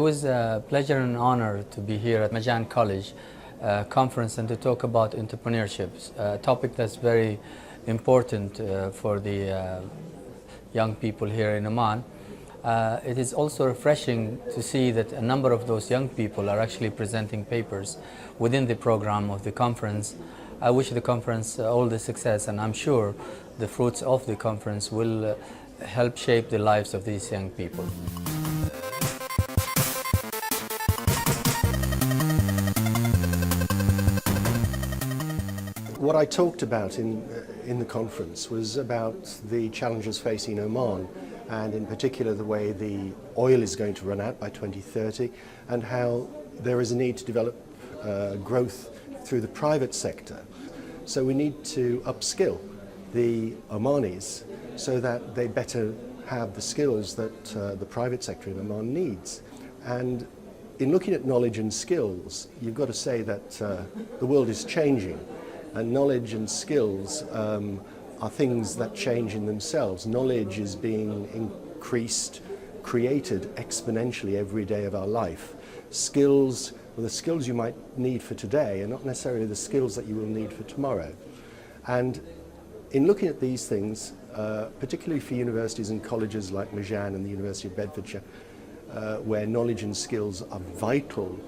always a pleasure and honor to be here at Majan College conference and to talk about entrepreneurship, a topic that's very important for the young people here in Oman. It is also refreshing to see that a number of those young people are actually presenting papers within the program of the conference. I wish the conference all the success, and I'm sure the fruits of the conference will help shape the lives of these young people. What I talked about in the conference was about the challenges facing Oman, and in particular the way the oil is going to run out by 2030 and how there is a need to develop growth through the private sector. So we need to upskill the Omanis so that they better have the skills that the private sector in Oman needs. And in looking at knowledge and skills, you've got to say that the world is changing, and knowledge and skills are things that change in themselves. Knowledge is being increased, created exponentially every day of our life. Skills, well, the skills you might need for today are not necessarily the skills that you will need for tomorrow. And in looking at these things, particularly for universities and colleges like Majan and the University of Bedfordshire, where knowledge and skills are vital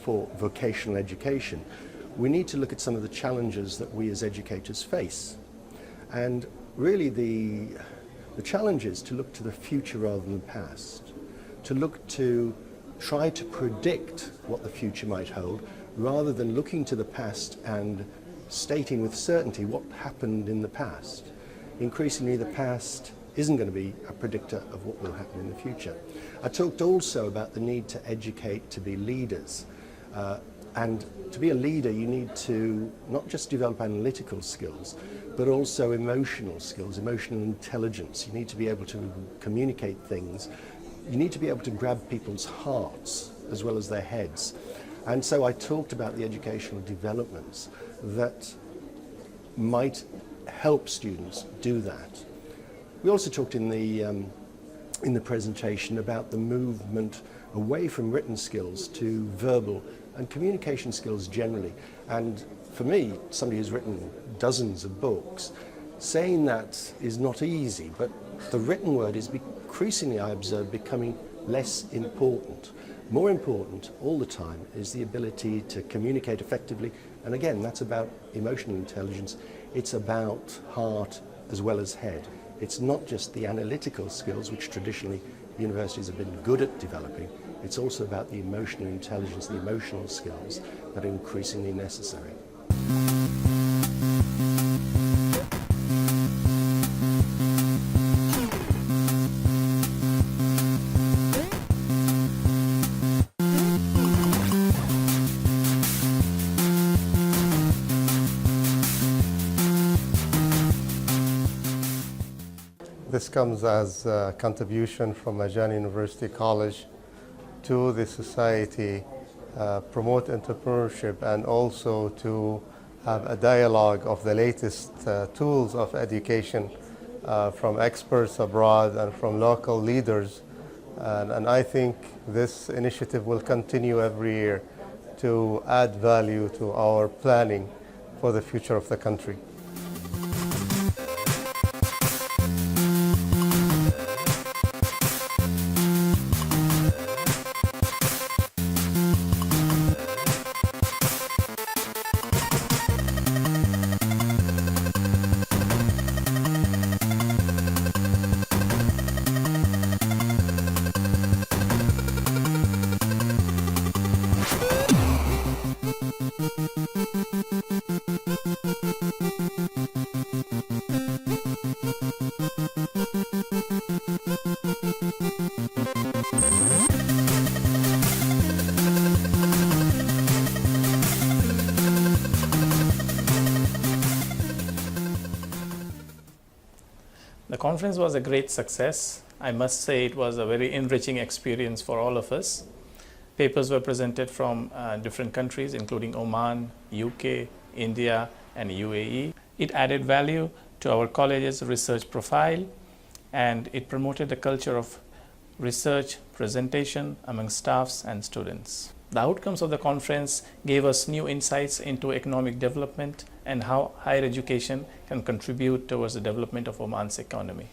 for vocational education, we need to look at some of the challenges that we as educators face. And really the challenge is to look to the future rather than the past, to look to try to predict what the future might hold rather than looking to the past and stating with certainty what happened in the past. Increasingly the past isn't going to be a predictor of what will happen in the future. I talked also about the need to educate to be leaders. And to be a leader, you need to not just develop analytical skills, but also emotional skills, emotional intelligence. You need to be able to communicate things. You need to be able to grab people's hearts as well as their heads. And so I talked about the educational developments that might help students do that. We also talked in the presentation about the movement away from written skills to verbal and communication skills generally. And for me, somebody who's written dozens of books, saying that is not easy, but the written word is increasingly, I observe, becoming less important. More important all the time is the ability to communicate effectively, and again, that's about emotional intelligence. It's about heart as well as head. It's not just the analytical skills, which traditionally universities have been good at developing. It's also about the emotional intelligence, the emotional skills that are increasingly necessary. This comes as a contribution from Majan University College to the society, promote entrepreneurship, and also to have a dialogue of the latest tools of education from experts abroad and from local leaders. And I think this initiative will continue every year to add value to our planning for the future of the country. The conference was a great success. I must say it was a very enriching experience for all of us. Papers were presented from different countries, including Oman, UK, India, and UAE. It added value to our college's research profile, and it promoted a culture of research, presentation among staffs and students. The outcomes of the conference gave us new insights into economic development and how higher education can contribute towards the development of Oman's economy.